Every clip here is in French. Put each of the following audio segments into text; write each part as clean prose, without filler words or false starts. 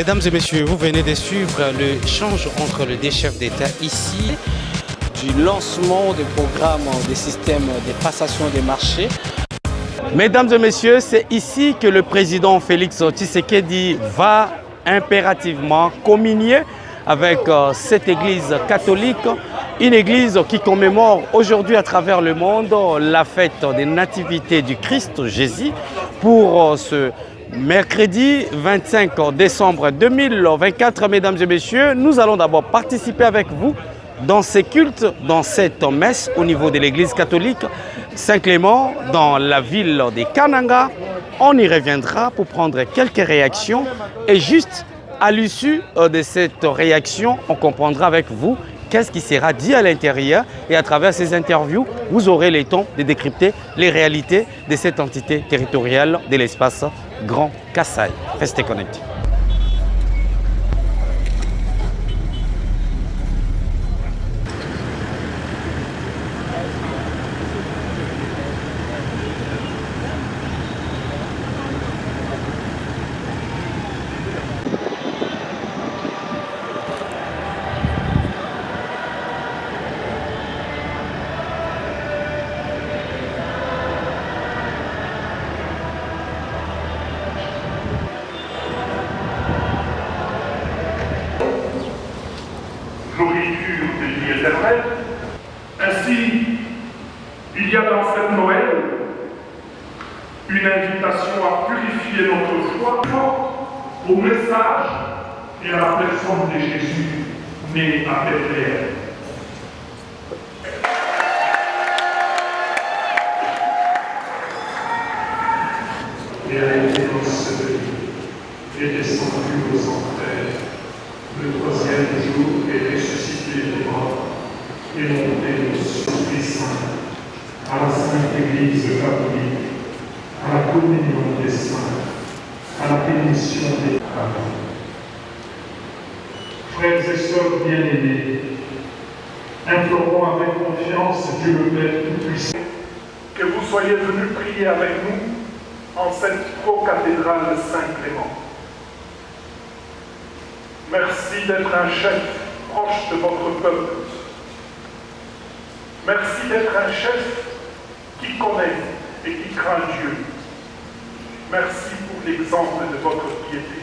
Mesdames et messieurs, vous venez de suivre l'échange entre les deux chefs d'État ici. Du lancement des programmes des systèmes de passation des marchés. Mesdames et messieurs, c'est ici que le président Félix Tshisekedi va impérativement communier avec cette église catholique, une église qui commémore aujourd'hui à travers le monde la fête des nativités du Christ Jésus pour ce mercredi 25 décembre 2024. Mesdames et messieurs, nous allons d'abord participer avec vous dans ces cultes, dans cette messe au niveau de l'église catholique Saint-Clément dans la ville de Kananga. On y reviendra pour prendre quelques réactions et juste à l'issue de cette réaction, on comprendra avec vous qu'est-ce qui sera dit à l'intérieur et à travers ces interviews, vous aurez le temps de décrypter les réalités de cette entité territoriale de l'espace Grand Kasaï. Restez connectés. Nourriture de vie éternelle. Ainsi, il y a dans cette Noël une invitation à purifier notre foi au message et à la personne de Jésus né à Bethléem. Et a été enseveli et descendu aux enfers. Le troisième jour est ressuscité des morts et monté sur les saints, à la Sainte Église catholique, à la communion des saints, à la bénédiction des parents. Frères et sœurs bien-aimés, implorons avec confiance Dieu le Père Tout-Puissant que vous soyez venus prier avec nous en cette pro-cathédrale Saint-Clément. Merci d'être un chef proche de votre peuple. Merci d'être un chef qui connaît et qui craint Dieu. Merci pour l'exemple de votre piété.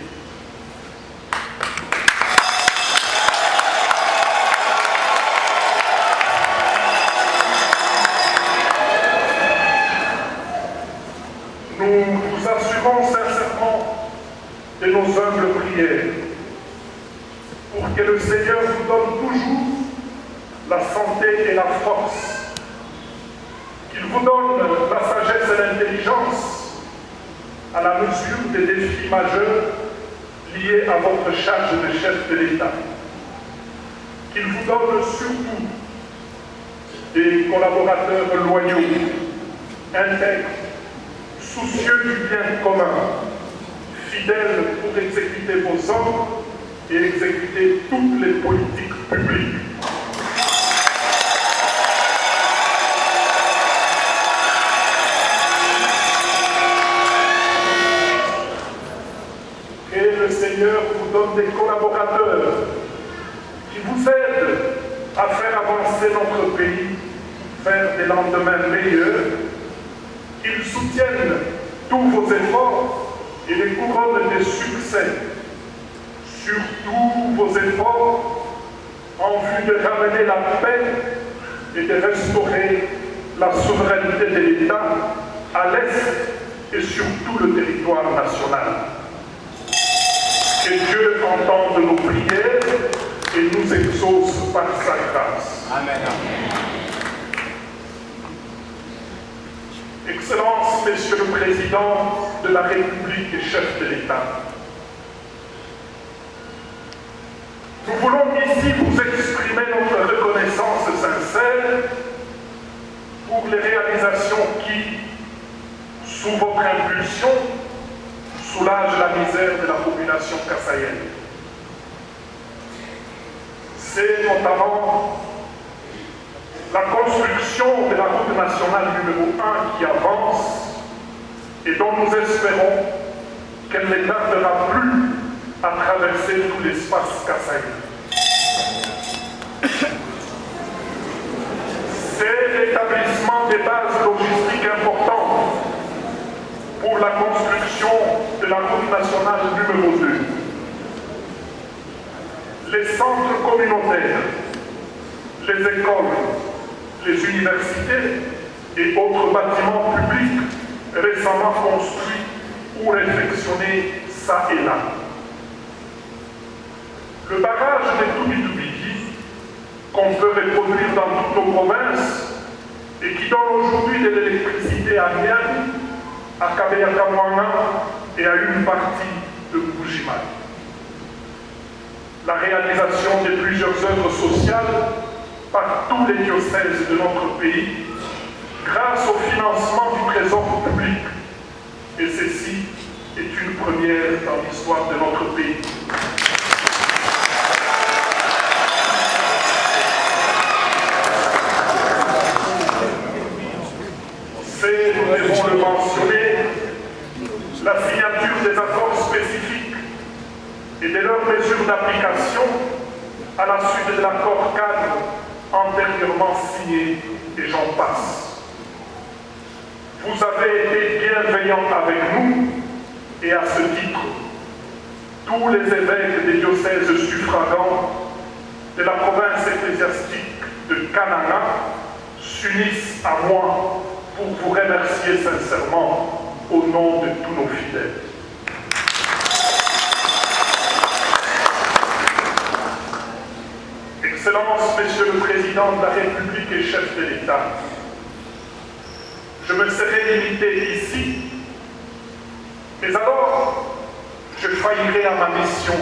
Nous vous assurons sincèrement de nos humbles prières pour que le Seigneur vous donne toujours la santé et la force, qu'il vous donne la sagesse et l'intelligence à la mesure des défis majeurs liés à votre charge de chef de l'État, qu'il vous donne surtout des collaborateurs loyaux, intègres, soucieux du bien commun, fidèles pour exécuter vos ordres et exécuter toutes les politiques publiques. Que le Seigneur vous donne des collaborateurs qui vous aident à faire avancer notre pays vers des lendemains meilleurs, qu'ils soutiennent tous vos efforts et les couronnes des succès sur tous vos efforts en vue de ramener la paix et de restaurer la souveraineté de l'État à l'Est et sur tout le territoire national. Que Dieu entende nos prières et nous exauce par sa grâce. Amen. Excellences, Messieurs le Président de la République et chef de l'État, nous voulons ici vous exprimer notre reconnaissance sincère pour les réalisations qui, sous votre impulsion, soulagent la misère de la population kassaïenne. C'est notamment la construction de la route nationale numéro 1 qui avance et dont nous espérons qu'elle ne tardera plus a traversé tout l'espace kassaïen. C'est l'établissement des bases logistiques importantes pour la construction de la route nationale numéro 2. Les centres communautaires, les écoles, les universités et autres bâtiments publics récemment construits ou réfectionnés ça et là. Le barrage de Toubitoubiki, qu'on peut reproduire dans toutes nos provinces et qui donne aujourd'hui de l'électricité à Niamey, à Kabeya-Kamouanga et à une partie de Bujimaï. La réalisation de plusieurs œuvres sociales par tous les diocèses de notre pays grâce au financement du Trésor public. Et ceci est une première dans l'histoire de notre pays. C'est, nous devons le mentionner, la signature des accords spécifiques et de leurs mesures d'application à la suite de l'accord cadre antérieurement signé, et j'en passe. Vous avez été bienveillants avec nous, et à ce titre, tous les évêques des diocèses suffragants de la province ecclésiastique de Kananga s'unissent à moi pour vous remercier sincèrement au nom de tous nos fidèles. Excellences, Monsieur le Président de la République et chef de l'État, je me serais limité ici, mais alors je faillirais à ma mission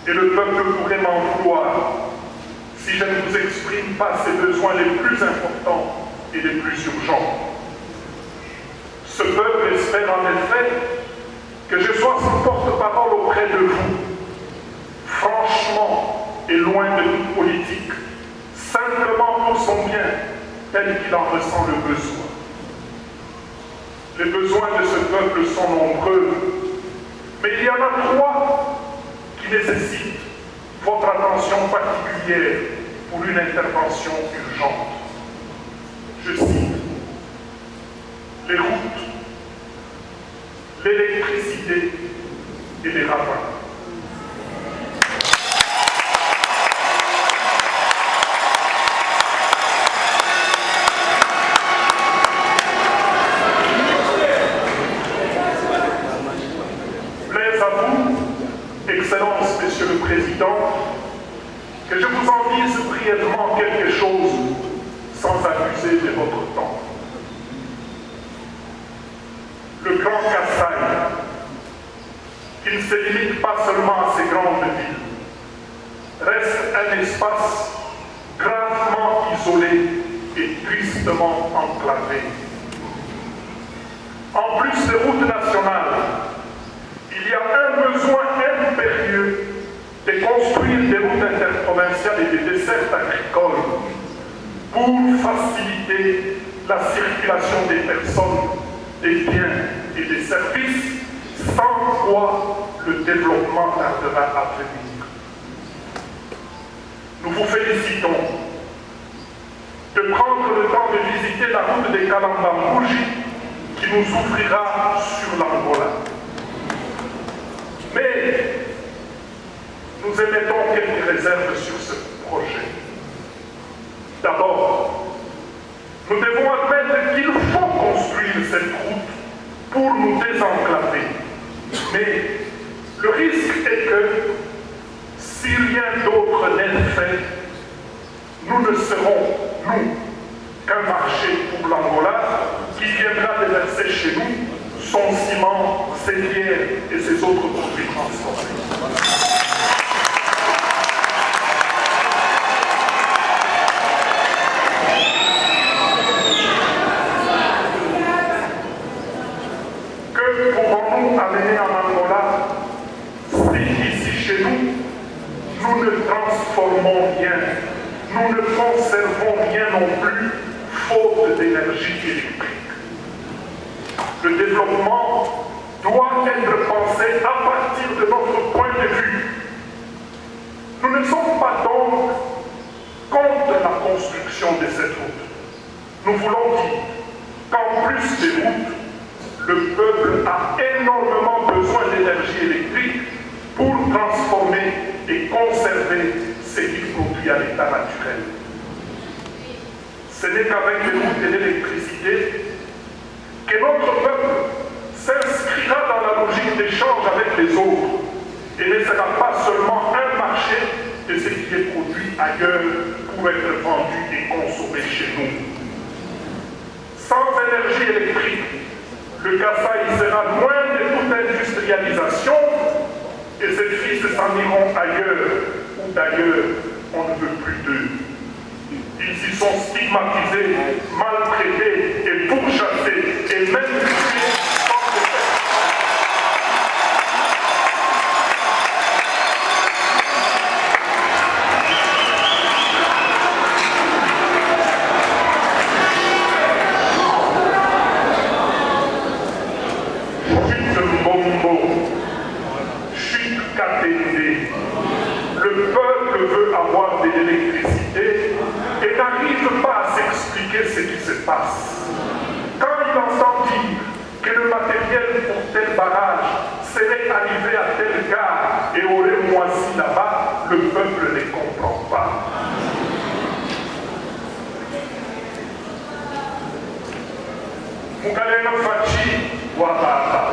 et le peuple pourrait m'en vouloir si je ne vous exprime pas ses besoins les plus importants et les plus urgents. Ce peuple espère en effet que je sois son porte-parole auprès de vous, franchement et loin de toute politique, simplement pour son bien, tel qu'il en ressent le besoin. Les besoins de ce peuple sont nombreux, mais il y en a 3 qui nécessitent votre attention particulière pour une intervention urgente. Je cite, les routes, l'électricité et les ravins. Plaise à vous, Excellence, Monsieur le Président, que je vous en dise brièvement quelque chose sans abuser de votre temps. Le Grand Kasaï, qui ne se limite pas seulement à ces grandes villes, reste un espace gravement isolé et tristement enclavé. En plus des routes nationales, il y a un besoin impérieux de construire des routes interprovinciales et des dessertes agricoles pour faciliter la circulation des personnes, des biens et des services, sans quoi le développement tardera à venir. Nous vous félicitons de prendre le temps de visiter la route des Kalambambouji qui nous ouvrira sur l'Angola. Mais nous émettons quelques réserves sur ce projet. D'abord, nous devons admettre qu'il faut construire cette route pour nous désenclaver. Mais le risque est que, si rien d'autre n'est fait, nous ne serons, nous, qu'un marché pour l'Angola qui viendra déverser chez nous son ciment, ses pierres et ses autres produits transformés. Que pouvons-nous amener en Angola si ici chez nous, nous ne transformons rien, nous ne conservons rien non plus, faute d'énergie électrique? Le développement doit être pensée à partir de notre point de vue. Nous ne sommes pas donc contre la construction de cette route. Nous voulons dire qu'en plus des routes, le peuple a énormément besoin d'énergie électrique pour transformer et conserver ce qu'il produit à l'état naturel. Ce n'est qu'avec les routes et l'électricité que notre peuple s'inscrira dans la logique d'échange avec les autres et ne sera pas seulement un marché de ce qui est produit ailleurs pour être vendu et consommé chez nous. Sans énergie électrique, le Kasaï sera loin de toute industrialisation et ses fils s'en iront ailleurs, ou d'ailleurs on ne veut plus d'eux. Ils y sont stigmatisés, maltraités et pourchassés et même tués sans défense. Le peuple veut avoir de l'électricité et n'arrive pas à s'expliquer ce qui se passe. Quand il entend dire que le matériel pour tel barrage serait arrivé à telle gare et aurait moisi là-bas, le peuple ne comprend pas. Mugalena Fachi Wababa.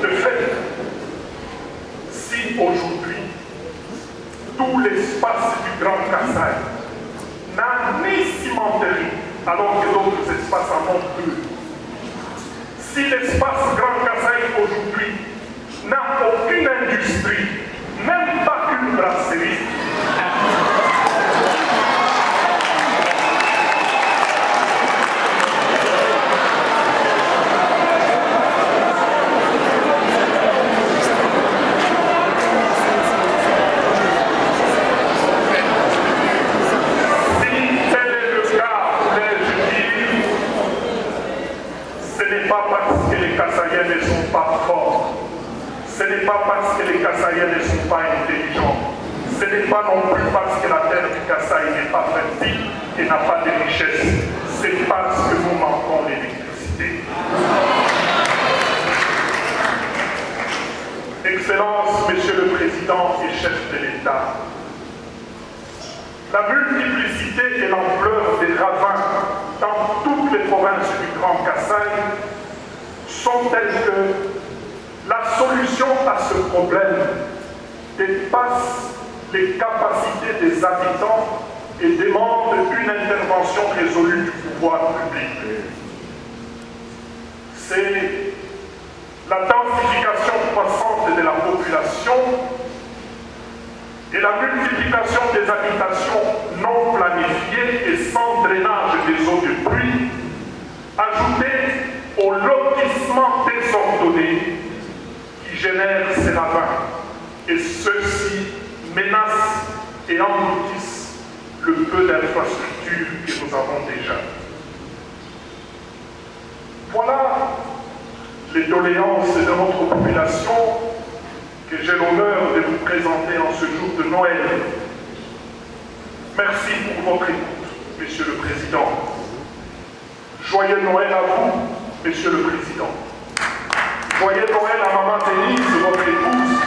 De fait, si aujourd'hui tout l'espace du Grand Kasaï n'a ni cimenterie alors que d'autres espaces en ont peu, si l'espace Grand Kasaï aujourd'hui n'a aucune industrie, même pas une brasserie, ne sont pas forts. Ce n'est pas parce que les Kasaïens ne sont pas intelligents. Ce n'est pas non plus parce que la terre du Kasaï n'est pas fertile et n'a pas de richesse. C'est parce que nous manquons l'électricité. Excellences, Monsieur le Président et chef de l'État, la multiplicité et l'ampleur des ravins dans toutes les provinces du Grand Kasaï sont telles que la solution à ce problème dépasse les capacités des habitants et demande une intervention résolue du pouvoir public. C'est la densification croissante de la population et la multiplication des habitations non planifiées et sans drainage des eaux de pluie, ajoutées au lotissement désordonné qui génère ces ravins. Et ceux-ci menacent et engloutissent le peu d'infrastructures que nous avons déjà. Voilà les doléances de notre population que j'ai l'honneur de vous présenter en ce jour de Noël. Merci pour votre écoute, Monsieur le Président. Joyeux Noël à vous, Monsieur le Président. Joyeux Noël à Maman Denise, votre épouse,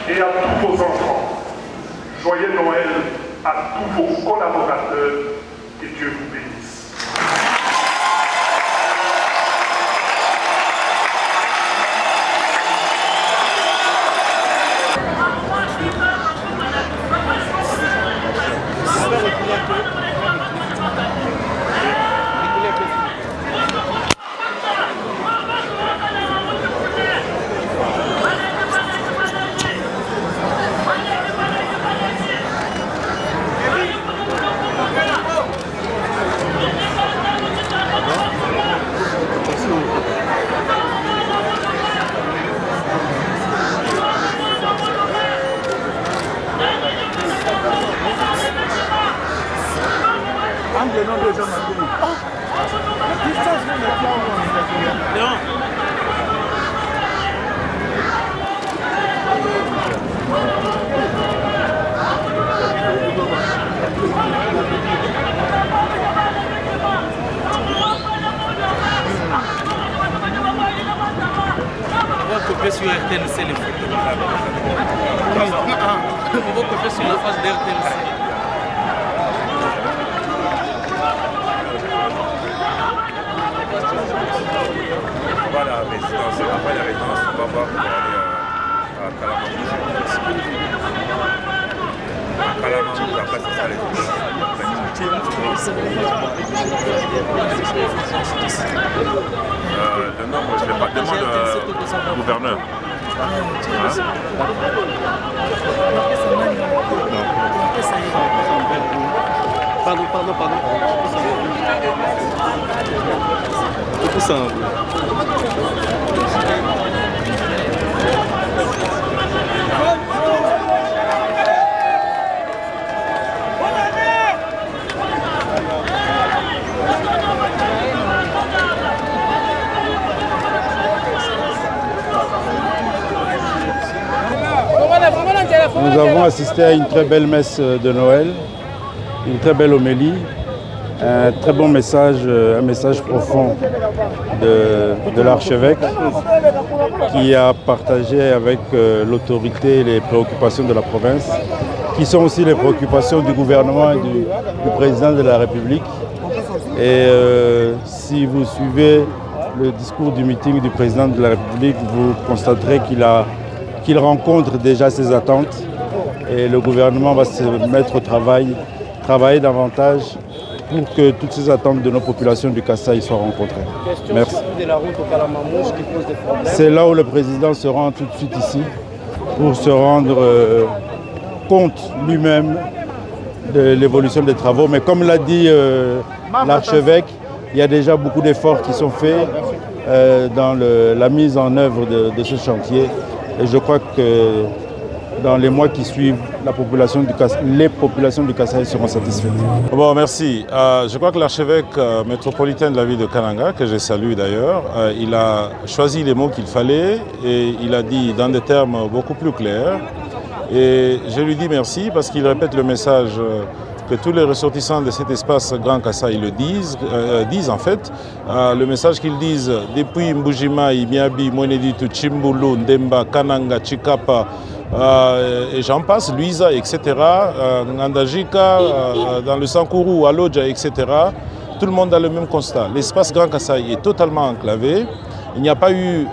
et à tous vos enfants. Joyeux Noël à tous vos collaborateurs, et Dieu vous bénisse. On va copier sur RTNC les photos. On va copier sur la face de RTNC. Pas la résidence, on va pas la résidence, on va voir pour aller à Calamamouche. À Calamamouche, après c'est ça les le nombre, je ne l'ai pas. Demande au gouverneur. Pardon. C'est ça. Nous avons assisté à une très belle messe de Noël, une très belle homélie, un très bon message, un message profond de l'archevêque qui a partagé avec l'autorité les préoccupations de la province, qui sont aussi les préoccupations du gouvernement et du président de la République. Et si vous suivez le discours du meeting du président de la République, vous constaterez qu'il rencontre déjà ses attentes et le gouvernement va se mettre au travail, travailler davantage pour que toutes ces attentes de nos populations du Kasaï soient rencontrées. Merci. C'est là où le président se rend tout de suite ici pour se rendre compte lui-même de l'évolution des travaux. Mais comme l'a dit l'archevêque, il y a déjà beaucoup d'efforts qui sont faits dans la mise en œuvre de ce chantier. Et je crois que dans les mois qui suivent, les populations du Kasaï seront satisfaites. Bon, merci. Je crois que l'archevêque métropolitain de la ville de Kananga, que je salue d'ailleurs, il a choisi les mots qu'il fallait et il a dit dans des termes beaucoup plus clairs. Et je lui dis merci parce qu'il répète le message que tous les ressortissants de cet espace Grand Kasaï le disent en fait. Le message qu'ils disent depuis Mbujimai, Miabi, Mweneditu, Chimbulu, Ndemba, Kananga, Chikapa, et j'en passe, Luisa, etc., Ngandajika, dans le Sankuru, Aloja, etc., tout le monde a le même constat. L'espace Grand Kasaï est totalement enclavé. Il n'y a pas eu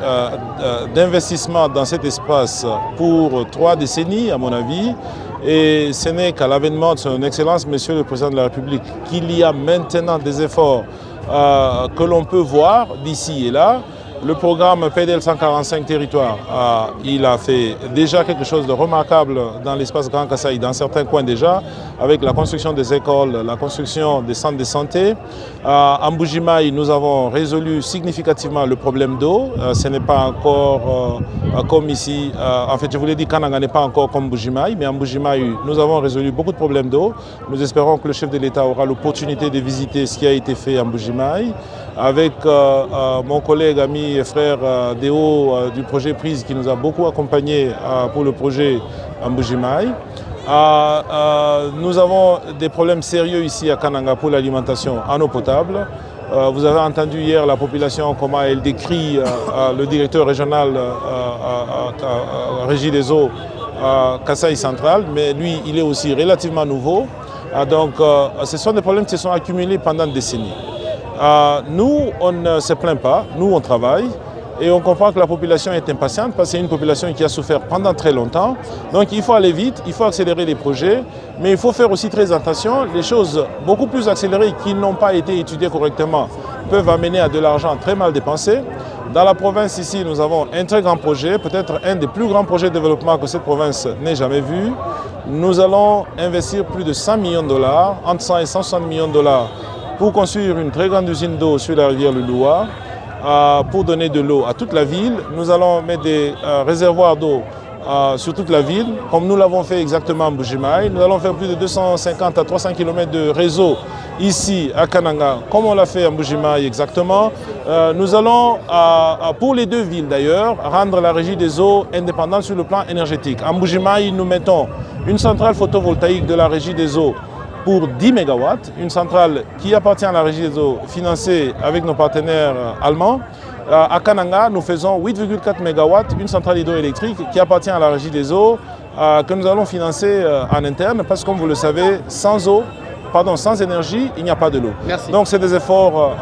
d'investissement dans cet espace pour 3 décennies, à mon avis. Et ce n'est qu'à l'avènement de son Excellence, Monsieur le Président de la République, qu'il y a maintenant des efforts que l'on peut voir d'ici et là. Le programme PDL 145 territoires, il a fait déjà quelque chose de remarquable dans l'espace Grand Kasaï, dans certains coins déjà, avec la construction des écoles, la construction des centres de santé. À Mbujimai, nous avons résolu significativement le problème d'eau. Ce n'est pas encore comme ici. En fait, je vous l'ai dit, Kananga n'est pas encore comme Mbujimai, mais à Mbujimai, nous avons résolu beaucoup de problèmes d'eau. Nous espérons que le chef de l'État aura l'opportunité de visiter ce qui a été fait à Mbujimai. Avec mon collègue, ami et frère Déo du projet Prise qui nous a beaucoup accompagnés pour le projet Mbujimai. Nous avons des problèmes sérieux ici à Kananga pour l'alimentation en eau potable. Vous avez entendu hier la population, comment elle décrit le directeur régional Régie des eaux Kasaï Central, mais lui, il est aussi relativement nouveau. Donc, ce sont des problèmes qui se sont accumulés pendant des décennies. Nous, on ne se plaint pas, nous on travaille et on comprend que la population est impatiente parce que c'est une population qui a souffert pendant très longtemps. Donc il faut aller vite, il faut accélérer les projets, mais il faut faire aussi très attention. Les choses beaucoup plus accélérées qui n'ont pas été étudiées correctement peuvent amener à de l'argent très mal dépensé. Dans la province ici, nous avons un très grand projet, peut-être un des plus grands projets de développement que cette province n'ait jamais vu. Nous allons investir plus de 100 millions de dollars, entre 100 et 160 millions de dollars, pour construire une très grande usine d'eau sur la rivière Lulua, pour donner de l'eau à toute la ville. Nous allons mettre des réservoirs d'eau sur toute la ville, comme nous l'avons fait exactement à Mbuji-Mayi. Nous allons faire plus de 250 à 300 km de réseau ici à Kananga, comme on l'a fait à Mbuji-Mayi exactement. Nous allons, pour les deux villes d'ailleurs, rendre la régie des eaux indépendante sur le plan énergétique. À Mbuji-Mayi, nous mettons une centrale photovoltaïque de la régie des eaux pour 10 MW, une centrale qui appartient à la régie des eaux financée avec nos partenaires allemands. À Kananga, nous faisons 8,4 MW, une centrale hydroélectrique qui appartient à la régie des eaux, que nous allons financer en interne, parce que comme vous le savez, sans énergie, il n'y a pas de l'eau. Donc c'est des efforts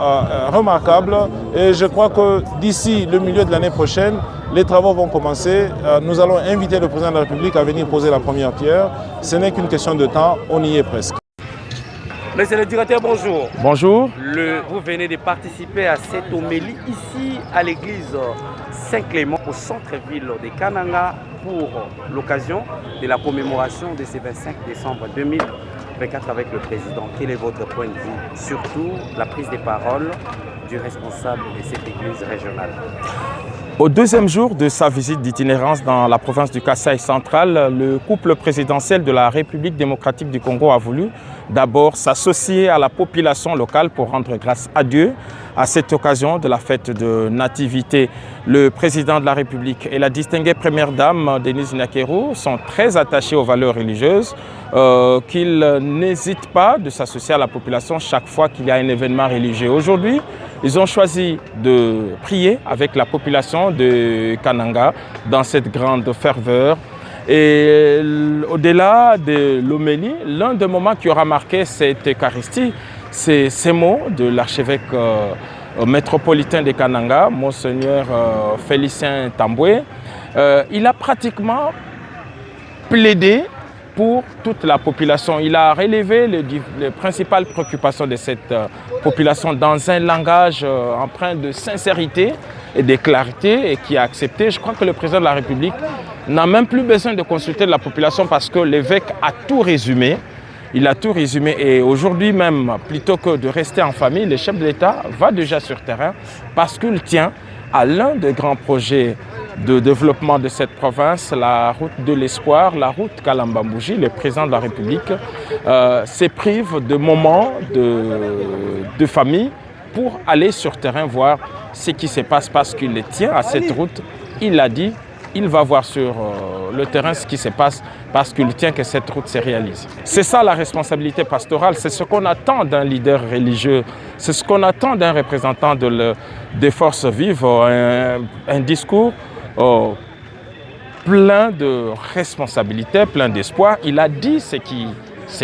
remarquables et je crois que d'ici le milieu de l'année prochaine, les travaux vont commencer. Nous allons inviter le président de la République à venir poser la première pierre. Ce n'est qu'une question de temps, on y est presque. Monsieur le directeur, bonjour. Bonjour. Vous venez de participer à cette homélie ici à l'église Saint-Clément au centre-ville de Kananga pour l'occasion de la commémoration de ce 25 décembre 2024 avec le président. Quel est votre point de vue? Surtout la prise de parole du responsable de cette église régionale. Au deuxième jour de sa visite d'itinérance dans la province du Kasaï central, le couple présidentiel de la République démocratique du Congo a voulu d'abord s'associer à la population locale pour rendre grâce à Dieu à cette occasion de la fête de Nativité. Le président de la République et la distinguée première dame Denise Nyakeru sont très attachés aux valeurs religieuses, qu'ils n'hésitent pas de s'associer à la population chaque fois qu'il y a un événement religieux. Aujourd'hui, ils ont choisi de prier avec la population de Kananga dans cette grande ferveur. Et au-delà de l'homélie, l'un des moments qui aura marqué cette Eucharistie, c'est ces mots de l'archevêque métropolitain de Kananga, Monseigneur Félicien Tamboué. Il a pratiquement plaidé pour toute la population. Il a relevé les principales préoccupations de cette population dans un langage empreint de sincérité et de clarté et qui a accepté. Je crois que le président de la République n'a même plus besoin de consulter la population parce que l'évêque a tout résumé. Il a tout résumé et aujourd'hui même, plutôt que de rester en famille, le chef de l'État va déjà sur terrain parce qu'il tient à l'un des grands projets de développement de cette province, la route de l'espoir, la route Kalamba-Mbuji. Le président de la République se prive de moments de famille pour aller sur terrain voir ce qui se passe parce qu'il tient à cette route. Il a dit, il va voir sur le terrain ce qui se passe parce qu'il tient que cette route se réalise. C'est ça la responsabilité pastorale, c'est ce qu'on attend d'un leader religieux, c'est ce qu'on attend d'un représentant des forces vives, un discours plein de responsabilités, plein d'espoir. Il a dit ce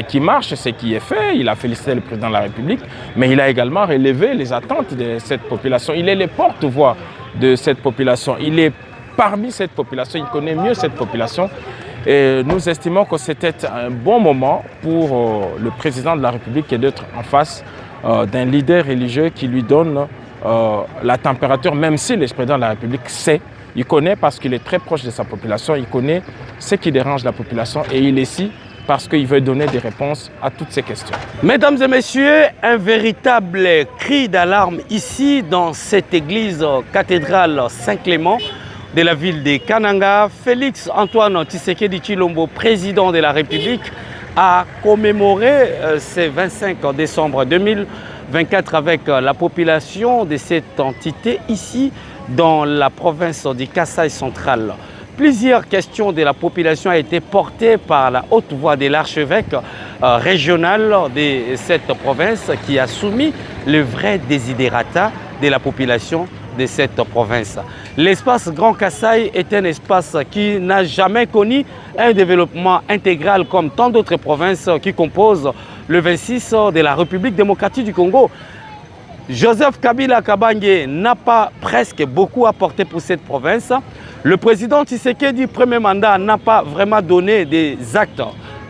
qui marche, ce qui est fait. Il a félicité le président de la République, mais il a également relevé les attentes de cette population. Il est le porte-voix de cette population. Il est parmi cette population, il connaît mieux cette population. Et nous estimons que c'était un bon moment pour le président de la République d'être en face d'un leader religieux qui lui donne la température, même si le président de la République sait. Il connaît parce qu'il est très proche de sa population, il connaît ce qui dérange la population et il est ici parce qu'il veut donner des réponses à toutes ces questions. Mesdames et messieurs, un véritable cri d'alarme ici dans cette église cathédrale Saint-Clément de la ville de Kananga. Félix Antoine Tshisekedi Tshilombo, président de la République, a commémoré ce 25 décembre 2024 avec la population de cette entité ici dans la province du Kasaï central. Plusieurs questions de la population ont été portées par la haute voix de l'archevêque régional de cette province qui a soumis le vrai desiderata de la population de cette province. L'espace Grand Kasaï est un espace qui n'a jamais connu un développement intégral comme tant d'autres provinces qui composent le 26 de la République démocratique du Congo. Joseph Kabila Kabange n'a pas presque beaucoup apporté pour cette province. Le président Tshisekedi, premier mandat, n'a pas vraiment donné des actes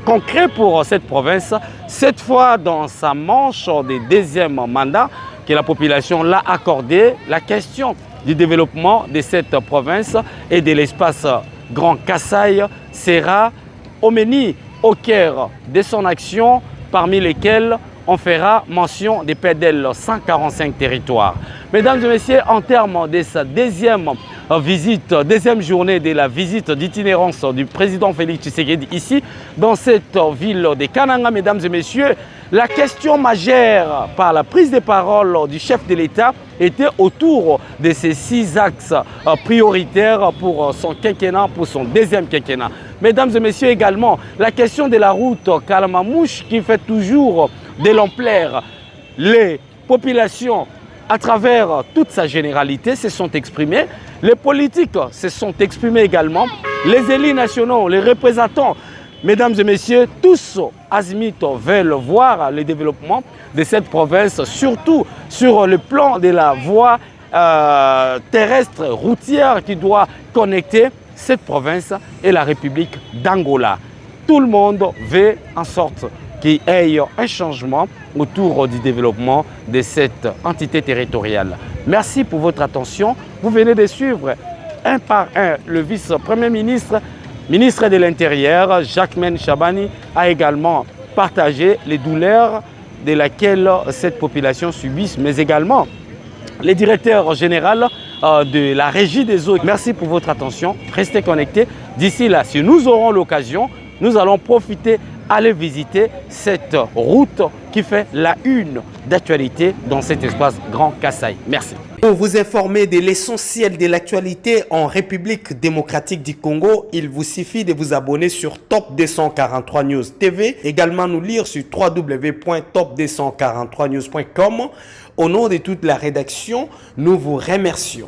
concrets pour cette province. Cette fois, dans sa manche de deuxième mandat, que la population l'a accordé, la question du développement de cette province et de l'espace Grand Kasaï sera au cœur de son action, parmi lesquelles on fera mention des PEDEL 145 territoires. Mesdames et messieurs, en termes de sa deuxième journée de la visite d'itinérance du président Félix Tshisekedi ici, dans cette ville de Kananga, mesdames et messieurs, la question majeure par la prise de parole du chef de l'État était autour de ces 6 axes prioritaires pour son quinquennat, pour son deuxième quinquennat. Mesdames et messieurs, également, la question de la route Kalamamouche qui fait toujours de l'ampleur. Les populations, à travers toute sa généralité, se sont exprimées. Les politiques se sont exprimés également. Les élus nationaux, les représentants, mesdames et messieurs, tous azimuts veulent voir le développement de cette province, surtout sur le plan de la voie terrestre routière qui doit connecter cette province et la République d'Angola. Tout le monde veut en sorte qu'il y ait un changement autour du développement de cette entité territoriale. Merci pour votre attention. Vous venez de suivre un par un le vice-premier ministre, ministre de l'Intérieur, Jacquemaine Chabani, a également partagé les douleurs de laquelle cette population subit, mais également le directeur général de la Régie des eaux. Merci pour votre attention. Restez connectés. D'ici là, si nous aurons l'occasion, nous allons profiter, aller visiter cette route qui fait la une d'actualité dans cet espace Grand Kasaï. Merci. Pour vous informer de l'essentiel de l'actualité en République démocratique du Congo, il vous suffit de vous abonner sur Top 243 News TV. Également nous lire sur www.top243news.com. Au nom de toute la rédaction, nous vous remercions.